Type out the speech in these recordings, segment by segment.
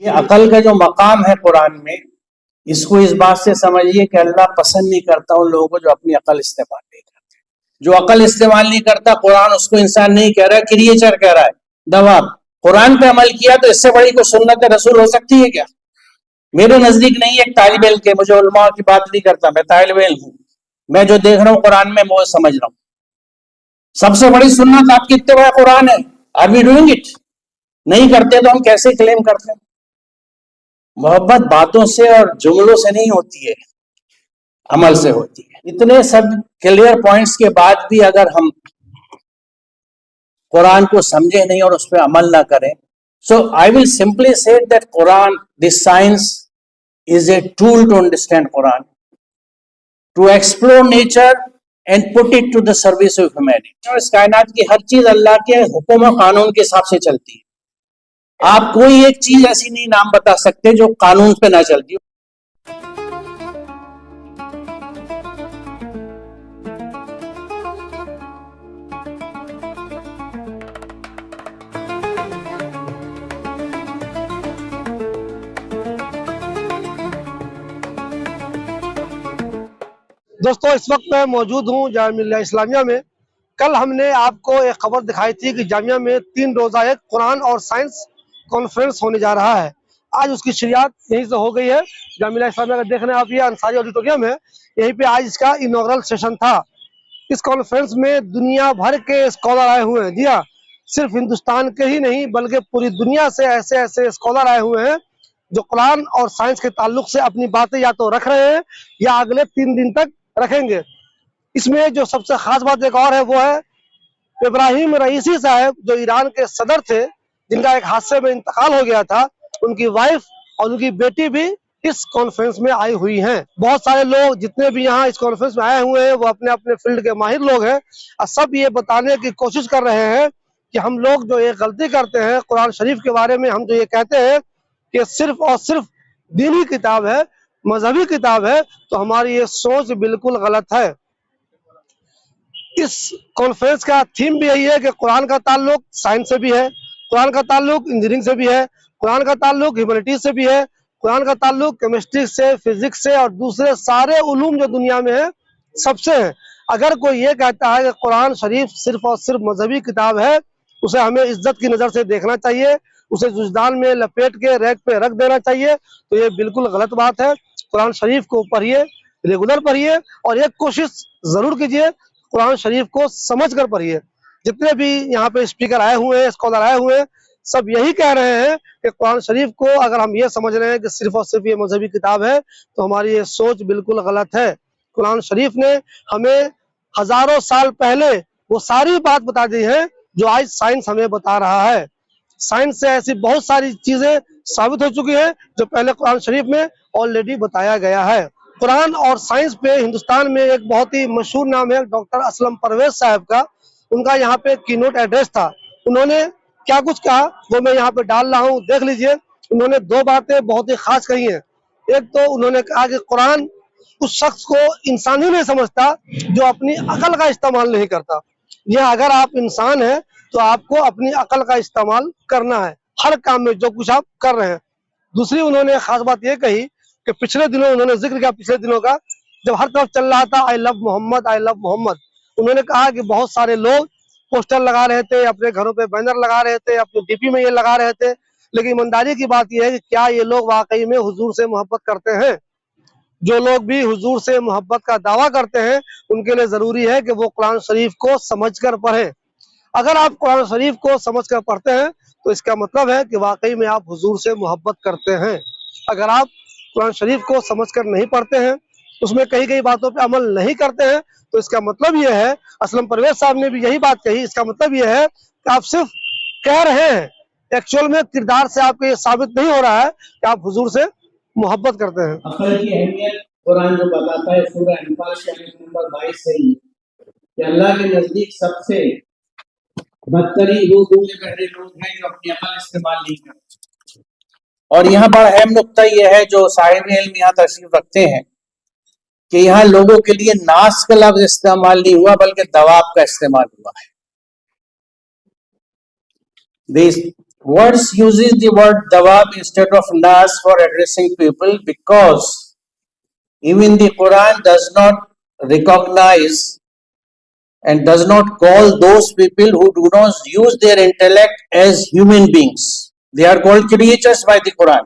یہ عقل کا جو مقام ہے قرآن میں، اس کو اس بات سے سمجھیے کہ اللہ پسند نہیں کرتا ان لوگوں کو جو اپنی عقل استعمال نہیں کرتے۔ جو عقل استعمال نہیں کرتا، قرآن اس کو انسان نہیں کہہ رہا ہے، کریچر کہہ رہا ہے، دواب۔ قرآن پہ عمل کیا تو اس سے بڑی کوئی سنت رسول ہو سکتی ہے کیا؟ میرے نزدیک نہیں ہے ایک طالب علم کے، مجھے علماء کی بات نہیں کرتا، میں طالب علم ہوں، میں جو دیکھ رہا ہوں قرآن میں وہ سمجھ رہا ہوں۔ سب سے بڑی سنت آپ کی اتباع قرآن ہے۔ Are we doing it? نہیں کرتے تو ہم کیسے کلیم کرتے ہیں؟ محبت باتوں سے اور جملوں سے نہیں ہوتی ہے، عمل سے ہوتی ہے۔ اتنے سب کلیئر پوائنٹس کے بعد بھی اگر ہم قرآن کو سمجھے نہیں اور اس پہ عمل نہ کریں، so I will simply say that Quran, this science is a tool to understand Quran, to explore nature and put it to the service of humanity۔ اور اس کائنات کی ہر چیز اللہ کے حکم و قانون کے حساب سے چلتی ہے۔ آپ کوئی ایک چیز ایسی نہیں نام بتا سکتے جو قانون پہ نہ چلتی ہو۔ دوستو، اس وقت میں موجود ہوں جامعہ ملیہ اسلامیہ میں۔ کل ہم نے آپ کو ایک خبر دکھائی تھی کہ جامعہ میں 3 روزہ ایک قرآن اور سائنس کانفرنس ہونے جا رہا ہے۔ آج اس کی شروعات یہیں سے ہو گئی ہے۔ جامعہ ملیہ اسلامیہ کا دیکھنے آپ یہ انصاری آڈیٹوریم ہے، یہیں پہ آج اس کا انوگرل سیشن تھا۔ اس کانفرنس میں دنیا بھر کے اسکالر آئے ہوئے ہیں۔ جی ہاں، صرف ہندوستان کے ہی نہیں بلکہ پوری دنیا سے ایسے اسکالر آئے ہوئے ہیں جو قرآن اور سائنس کے تعلق سے اپنی باتیں یا تو رکھ رہے ہیں یا اگلے 3 دن تک رکھیں گے۔ اس میں جو سب سے خاص بات ایک اور ہے، وہ ہے ابراہیم رئیسی صاحب، جو ایران کے صدر تھے، جن کا ایک حادثے میں انتقال ہو گیا تھا۔ ان کی وائف اور ان کی بیٹی بھی اس کانفرنس میں آئی ہوئی ہیں۔ بہت سارے لوگ جتنے بھی یہاں اس کانفرنس میں آئے ہوئے ہیں وہ اپنے اپنے فیلڈ کے ماہر لوگ ہیں، اور سب یہ بتانے کی کوشش کر رہے ہیں کہ ہم لوگ جو ایک غلطی کرتے ہیں قرآن شریف کے بارے میں، ہم جو یہ کہتے ہیں کہ صرف اور صرف دینی کتاب ہے، مذہبی کتاب ہے، تو ہماری یہ سوچ بالکل غلط ہے۔ اس کانفرنس کا تھیم بھی یہی ہے کہ قرآن کا تعلق سائنس سے بھی ہے، قرآن کا تعلق انجینئرنگ سے بھی ہے، قرآن کا تعلق ہیومینٹیز سے بھی ہے، قرآن کا تعلق کیمسٹری سے، فزکس سے اور دوسرے سارے علوم جو دنیا میں ہیں سب سے ہے۔ اگر کوئی یہ کہتا ہے کہ قرآن شریف صرف اور صرف مذہبی کتاب ہے، اسے ہمیں عزت کی نظر سے دیکھنا چاہیے، اسے وجدان میں لپیٹ کے ریک پہ رکھ دینا چاہیے، تو یہ بالکل غلط بات ہے۔ قرآن شریف کو پڑھیے، ریگولر پڑھیے، اور ایک کوشش ضرور کیجیے قرآن شریف کو سمجھ کر پڑھیے۔ جتنے بھی یہاں پہ اسپیکر آئے ہوئے ہیں، اسکالر آئے ہوئے ہیں، سب یہی کہہ رہے ہیں کہ قرآن شریف کو اگر ہم یہ سمجھ رہے ہیں کہ صرف اور صرف یہ مذہبی کتاب ہے تو ہماری یہ سوچ بالکل غلط ہے۔ قرآن شریف نے ہمیں ہزاروں سال پہلے وہ ساری بات بتا دی ہے جو آج سائنس ہمیں بتا رہا ہے۔ سائنس سے ایسی بہت ساری چیزیں ثابت ہو چکی ہیں جو پہلے قرآن شریف میں آلریڈی بتایا گیا ہے۔ قرآن اور سائنس پہ ہندوستان میں ایک بہت ہی مشہور نام ہے ڈاکٹر اسلم پرویز صاحب کا۔ ان کا یہاں پہ کی نوٹ ایڈریس تھا، انہوں نے کیا کچھ کہا وہ میں یہاں پہ ڈال رہا ہوں، دیکھ لیجئے۔ انہوں نے 2 باتیں بہت ہی خاص کہی ہیں۔ ایک تو انہوں نے کہا کہ قرآن اس شخص کو انسان ہی نہیں سمجھتا جو اپنی عقل کا استعمال نہیں کرتا۔ یہ اگر آپ انسان ہیں تو آپ کو اپنی عقل کا استعمال کرنا ہے ہر کام میں جو کچھ آپ کر رہے ہیں۔ دوسری انہوں نے خاص بات یہ کہی کہ پچھلے دنوں انہوں نے ذکر کیا، پچھلے دنوں کا جب ہر طرف چل رہا تھا آئی لو محمد، آئی لو محمد، انہوں نے کہا کہ بہت سارے لوگ پوسٹر لگا رہے تھے، اپنے گھروں پہ بینر لگا رہے تھے، اپنے ڈی پی میں یہ لگا رہے تھے، لیکن ایمانداری کی بات یہ ہے کہ کیا یہ لوگ واقعی میں حضور سے محبت کرتے ہیں؟ جو لوگ بھی حضور سے محبت کا دعویٰ کرتے ہیں ان کے لیے ضروری ہے کہ وہ قرآن شریف کو سمجھ کر پڑھیں۔ اگر آپ قرآن شریف کو سمجھ کر پڑھتے ہیں تو اس کا مطلب ہے کہ واقعی میں آپ حضور سے محبت کرتے ہیں۔ اگر آپ قرآن شریف کو سمجھ کر نہیں پڑھتے ہیں، اس میں کئی کئی باتوں پہ عمل نہیں کرتے ہیں، تو اس کا مطلب یہ ہے، اسلم پرویز صاحب نے بھی یہی بات کہی، اس کا مطلب یہ ہے کہ آپ صرف کہہ رہے ہیں، ایکچول میں کردار سے آپ کو یہ ثابت نہیں ہو رہا ہے کہ آپ حضور سے محبت کرتے ہیں۔ عقل کی اہمیت قرآن جو بتاتا ہے سورہ انفال کے آیت نمبر 22 سے ہی کہ اللہ کے نزدیک سب سے بدترین وہ بوڑھے بہرے لوگ ہیں جو اپنی عقل استعمال نہیں کرتے۔ اور یہاں بڑا اہم نقطہ یہ ہے جو صاحب علم یہاں تشریف رکھتے ہیں کہ یہاں لوگوں کے لیے ناس کا لفظ استعمال نہیں ہوا بلکہ دواب کا استعمال ہوا ہے۔ Words uses the word dawab instead of nas for addressing people because even the Quran does not recognize and does not call those people who do not use their intellect as human beings. They are called creatures by the Quran.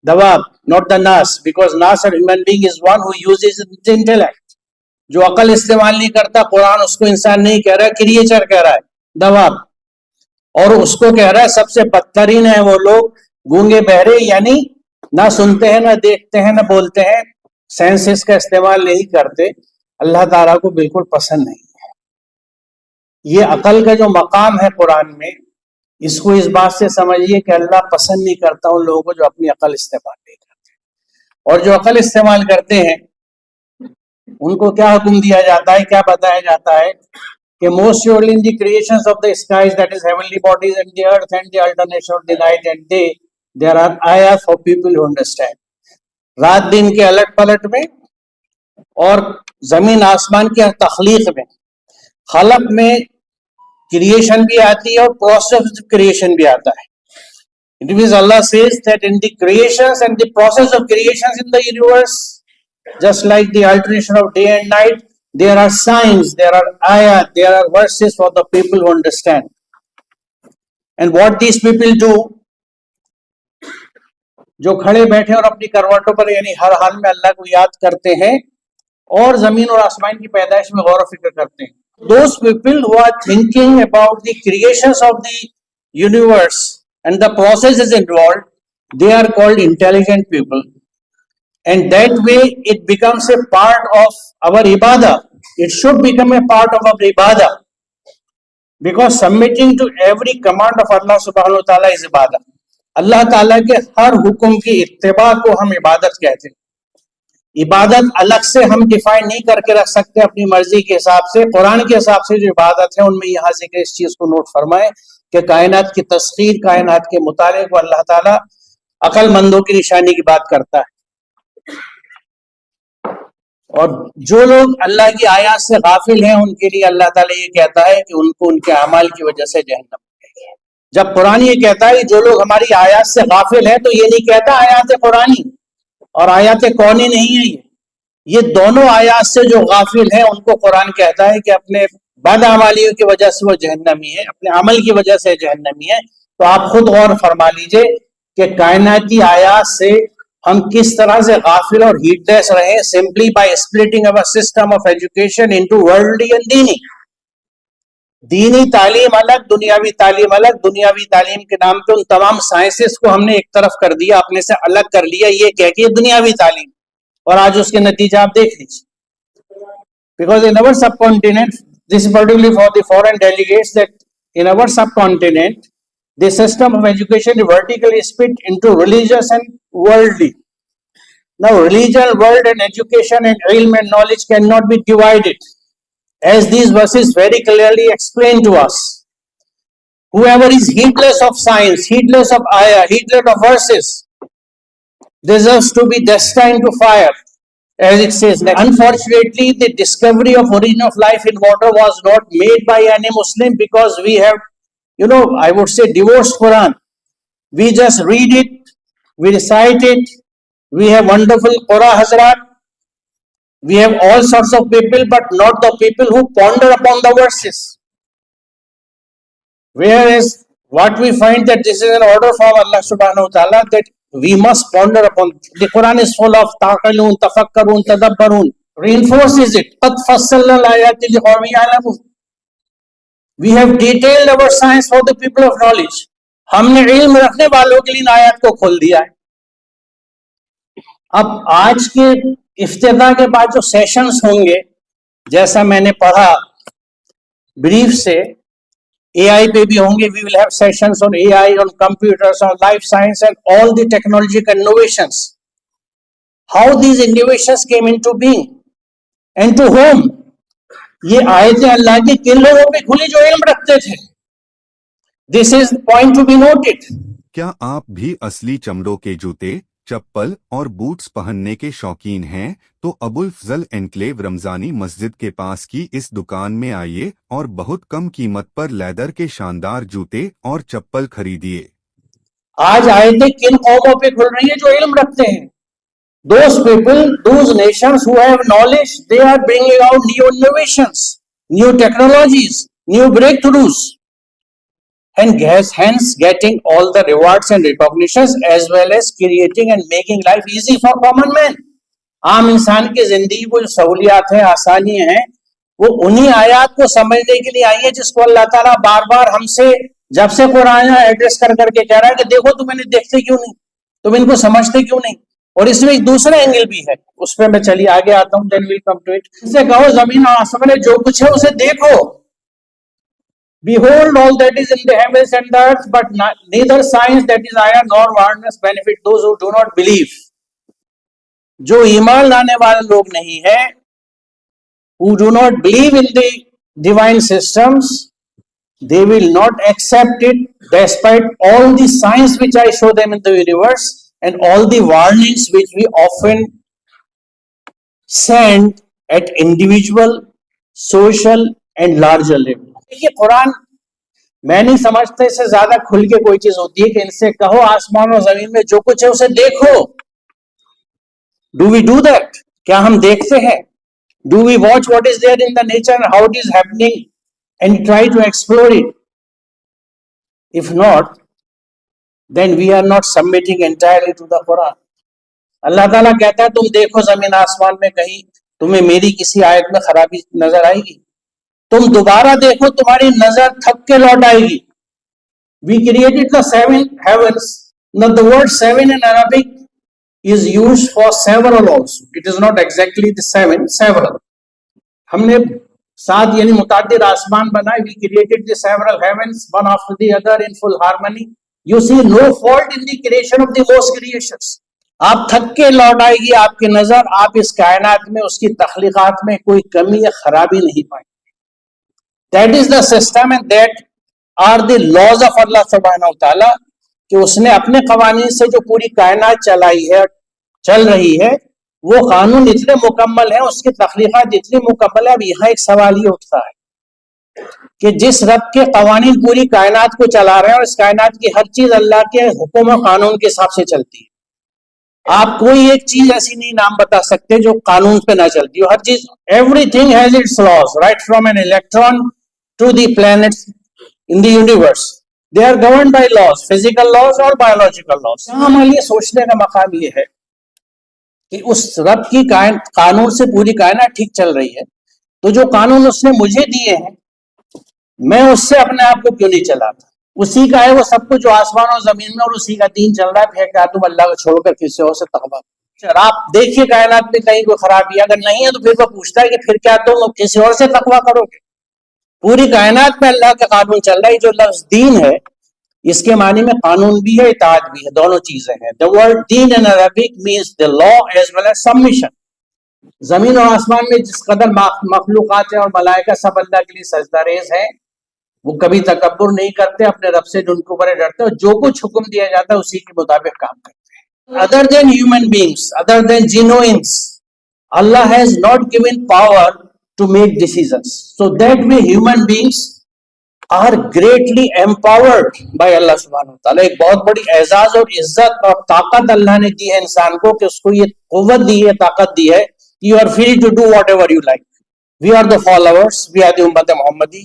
Dawab, not the nas, because nas, a human being, is one who uses his intellect. جو عقل استعمال نہیں کرتا قرآن اس کو انسان نہیں کہہ رہا ہے, کریچر کہہ رہا ہے, دواب. اور اس کو کہہ رہا ہے سب سے بدترین ہیں وہ لوگ گونگے بہرے, یعنی نہ سنتے ہیں نہ دیکھتے ہیں نہ بولتے ہیں, سینسز کا استعمال نہیں کرتے. اللہ تعالیٰ کو بالکل پسند نہیں ہے. یہ عقل کا جو مقام ہے قرآن میں, اس کو اس بات سے سمجھیے کہ اللہ پسند نہیں کرتا ان لوگوں کو جو اپنی عقل استعمال نہیں کرتے. اور جو عقل استعمال کرتے ہیں ان کو کیا حکم دیا جاتا ہے, کیا بتایا جاتا ہے کہ most surely in the creations of the skies, that is heavenly bodies, and the earth and the alternation of the night and day, there are ayat for people who understand. رات دن کے الٹ پلٹ میں اور زمین آسمان کی تخلیق میں, خلق میں کریشن بھی آتی ہے اور process of creation بھی آتا ہے. It means Allah says that in the creations and the process of creations in the universe, just like the alternation of day and night, there are signs, there are ayat, there are verses for the people who understand. And what these people do, جو کھڑے بیٹھے اور اپنی کروٹوں پر یعنی ہر حال میں اللہ کو یاد کرتے ہیں اور زمین اور آسمان کی پیدائش میں غور و فکر کرتے ہیں. Those people who are thinking about the creations of the universe and the processes involved, they are called intelligent people. And that way it becomes a part of our ibadah. It should become a part of our ibadah. Because submitting to every command of Allah subhanahu wa ta'ala is ibadah. اللہ تعالیٰ کے ہر حکم کی اتباع کو ہم عبادت کہتے ہیں. عبادت الگ سے ہم ڈیفائن نہیں کر کے رکھ سکتے اپنی مرضی کے حساب سے. قرآن کے حساب سے جو عبادت ہے ان میں یہاں ذکر اس چیز کو نوٹ فرمائے کہ کائنات کی تسخیر, کائنات کے مطالعے کو اللہ تعالیٰ عقل مندوں کی نشانی کی بات کرتا ہے. اور جو لوگ اللہ کی آیات سے غافل ہیں ان کے لیے اللہ تعالیٰ یہ کہتا ہے کہ ان کو ان کے اعمال کی وجہ سے جہنم ملے گی. جب قرآن یہ کہتا ہے جو لوگ ہماری آیات سے غافل ہیں تو یہ نہیں کہتا آیات قرآنی اور آیات کونی نہیں ہے. یہ دونوں آیات سے جو غافل ہیں ان کو قرآن کہتا ہے کہ اپنے بد اعمالیوں کی وجہ سے وہ جہنمی ہے, اپنے عمل کی وجہ سے جہنمی ہے. تو آپ خود غور فرما لیجئے کہ کائناتی آیات سے ہم کس طرح سے غافل اور ہیٹ لیس رہے, simply by splitting our system of education into worldly and دینی. دینی تعلیم الگ, دنیاوی تعلیم الگ. دنیاوی تعلیم کے نام پہ ان تمام سائنسز کو ہم نے ایک طرف کر دیا, اپنے سے الگ کر لیا, یہ کہہ کے دنیاوی تعلیم. اور آج اس کے نتیجے آپ دیکھ لیجیے. Because in our subcontinent, this is particularly for the foreign delegates, that in our subcontinent, the system of education is vertically split into religious and worldly. Now, religion, world and education and ilm and knowledge cannot be divided, as these verses very clearly explain to us. Whoever is heedless of science, heedless of ayah, heedless of verses, deserves to be destined to fire, as it says. Unfortunately, the discovery of origin of life in water was not made by any Muslim, because we have, I would say, divorced Quran. We just read it, we recite it, we have wonderful Qura Hazrat, we have all sorts of people, but not the people who ponder upon the verses. Whereas what we find that this is an order from Allah subhanahu wa ta'ala, that we must ponder upon. The Quran is full of taqalun, tafakkarun, tadabbarun, reinforces it. Qad fassalna al-ayati liqawmin ya'lamun. We have detailed our science for the people of knowledge. ہم نے علم رکھنے والوں کے لیے آیات کو کھول دیا ہے. اب آج کے افتتاح کے بعد جو سیشنز ہوں گے, جیسا میں نے پڑھا بریف سے, اے آئی پہ بھی ہوں گے. We will have sessions on A I, on computers, on life science and all the technological innovations. How these innovations came into being and to whom. یہ آیتیں اللہ کی کن لوگوں پہ کھلی جو علم رکھتے تھے. This is point to be noted. کیا آپ بھی اصلی چمڑوں کے جوتے, چپل اور بوٹس پہننے کے شوقین ہیں تو ابوالفضل انکلیو رمضانی مسجد کے پاس کی اس دکان میں آئیے اور بہت کم قیمت پر لیدر کے شاندار جوتے اور چپل خریدیے. آج آیتیں کن قوموں پہ کھل رہی ہیں جو علم رکھتے ہیں. Those people, those nations who have knowledge, they are bringing out new innovations, new technologies, new breakthroughs, and hence getting all the rewards and recognitions, as well as creating and making life easy for common man. عام انسان کی زندگی کو جو سہولیات ہیں، آسانی ہیں، وہ انہی آیات کو سمجھنے کے لیے آئی ہے جس کو اللہ تعالیٰ بار بار ہم سے جب سے قرآن ایڈریس کر کے کہہ رہا ہے کہ دیکھو تم انہیں دیکھتے کیوں نہیں، تم ان کو سمجھتے کیوں نہیں. اور اس میں ایک دوسرا اینگل بھی ہے، اس پہ میں چلیے آگے آتا ہوں. then we'll come to it. ان سے کہو زمین اور آسمان میں جو کچھ ہے اسے دیکھو. behold all that is in the heavens and the earth, but neither science, that is ayah, nor wonders benefit those who do not believe. جو ایمان لانے والے لوگ نہیں ہیں، who do not believe in the divine systems, they will not accept it despite all the science which I show them in the universe and all the warnings which we often send at individual, social and larger level. یہ قرآن میں نہیں سمجھتا اس سے زیادہ کھل کے کوئی چیز ہوتی ہے کہ ان سے کہو آسمان اور زمین میں جو کچھ ہے اسے دیکھو. Do we do that? کیا ہم دیکھتے ہیں؟ Do we watch what is there in the nature and how it is happening and try to explore it? If not, then we are not submitting entirely to the Quran. اللہ تعالیٰ کہتا ہے تم دیکھو زمین آسمان میں کہیں تمہیں میری کسی آیت میں خرابی نظر آئے گی، تم دوبارہ دیکھو تمہاری نظر تھک کے لوٹ آئے گی. We created the 7 heavens. Now the word 7 in Arabic is used for several also. It is not exactly the 7, several. ہم نے 7 یعنی متعدد آسمان بنائے. We created the several heavens, one after the other in full harmony. You see no fault in the creation of the most creations. آپ تھک کے لوٹ آئے گی آپ کی نظر، آپ اس کائنات میں اس کی تخلیقات میں کوئی کمی یا خرابی نہیں پائیں. That is the system and that are the laws of Allah سبحانہ وتعالی کہ اس نے اپنے قوانین سے جو پوری کائنات چلائی ہے، چل رہی ہے، وہ قانون اتنے مکمل ہیں، اس کی تخلیقات اتنی مکمل ہے. اب یہاں ایک سوال یہ اٹھتا ہے کہ جس رب کے قوانین پوری کائنات کو چلا رہے ہیں اور اس کائنات کی ہر چیز اللہ کے حکم و قانون کے حساب سے چلتی ہے، آپ کوئی ایک چیز ایسی نہیں نام بتا سکتے جو قانون پہ نہ چلتی ہو. ہر چیز everything has its laws, right from an electron to the planets in the universe. They are governed by laws, physical laws or biological laws. ہمارے لیے سوچنے کا مقام یہ ہے کہ اس رب کی قانون سے پوری کائنات ٹھیک چل رہی ہے، تو جو قانون اس نے مجھے دیے ہیں میں اس سے اپنے آپ کو کیوں نہیں چلاتا؟ اسی کا ہے وہ سب کچھ جو آسمان اور زمین میں، اور اسی کا دین چل رہا ہے. پھر کیا تم اللہ کو چھوڑ کر کسی اور سے تقویٰ؟ آپ دیکھیے کائنات میں کہیں کوئی خرابی اگر نہیں ہے تو پھر وہ پوچھتا ہے کہ پھر کیا تم کسی اور سے تقویٰ کرو گے؟ پوری کائنات میں اللہ کا قانون چل رہا ہے. جو لفظ دین ہے اس کے معنی میں قانون بھی ہے، اطاعت بھی ہے، دونوں چیزیں ہیں. The word then in Arabic means the law as well as submission. زمین اور آسمان میں جس قدر مخلوقات ہیں اور ملائکہ سب اللہ کے لیے سجدہ ریز ہیں، وہ کبھی تکبر نہیں کرتے، اپنے رب سے جن کے اوپر ڈرتے، اور جو کچھ حکم دیا جاتا ہے اسی کے مطابق کام کرتے ہیں. Other than human beings, other than genuines, Allah has not given power to make decisions. So that way human beings are greatly empowered by Allah subhanahu wa ta'ala. ایک بہت بڑی اعزاز اور عزت اور طاقت اللہ نے دی ہے انسان کو کہ اس کو یہ قوت دی ہے، طاقت دی ہے. You are free to do whatever you like. We are the followers, we are the Ummat Muhammadi.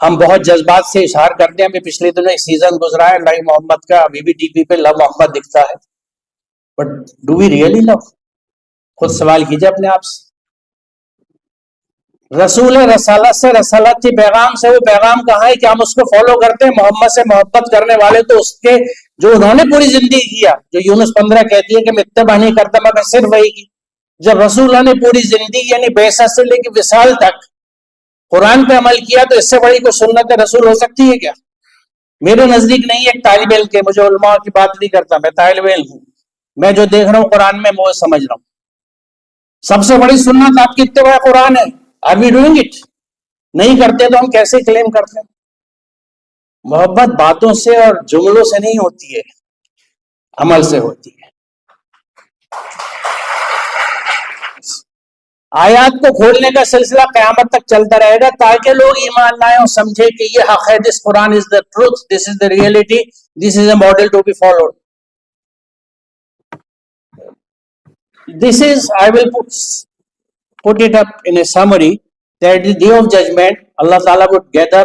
ہم بہت جذبات سے اشار کرتے ہیں. ابھی پچھلے دنوں ایک سیزن گزرا ہے لو محمد کا، ابھی بھی ٹی پی پہ لو محمد دکھتا ہے. But do we really love? خود سوال کیجئے اپنے آپ سے. رسول رسالت سے، رسالت کے پیغام سے، وہ پیغام کہاں ہے کہ ہم اس کو فالو کرتے ہیں؟ محمد سے محبت کرنے والے تو اس کے جو انہوں نے پوری زندگی کیا، جو یونس 15 کہتی ہے کہ میں اتباع نہیں کرتا مگر صرف وہی کی. جب رسول اللہ نے پوری زندگی یعنی بعثت سے لے کے وصال تک قرآن پہ عمل کیا، تو اس سے بڑی کوئی سنت رسول ہو سکتی ہے کیا؟ میرے نزدیک نہیں. ایک طالب علم کے، مجھے علماء کی بات نہیں کرتا، میں طالب علم ہوں، میں جو دیکھ رہا ہوں قرآن میں وہ سمجھ رہا ہوں. سب سے بڑی سنت آپ کی اتباع قرآن ہے. Are we doing it? نہیں کرتے تو ہم کیسے کلیم کرتے ہیں؟ محبت باتوں سے اور جملوں سے نہیں ہوتی ہے، عمل سے ہوتی ہے. آیات کو کھولنے کا سلسلہ قیامت تک چلتا رہے گا تاکہ لوگ ایمان لائیں اور سمجھے کہ یہ حق ہے. This Quran is the truth, this is the reality. This is a model to be followed. This is, I will put it up in a summary, that the day of judgment, Allah Ta'ala would gather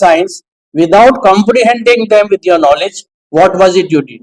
science without comprehending them with your knowledge, what was it you did?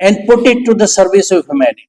and put it to the service of humanity.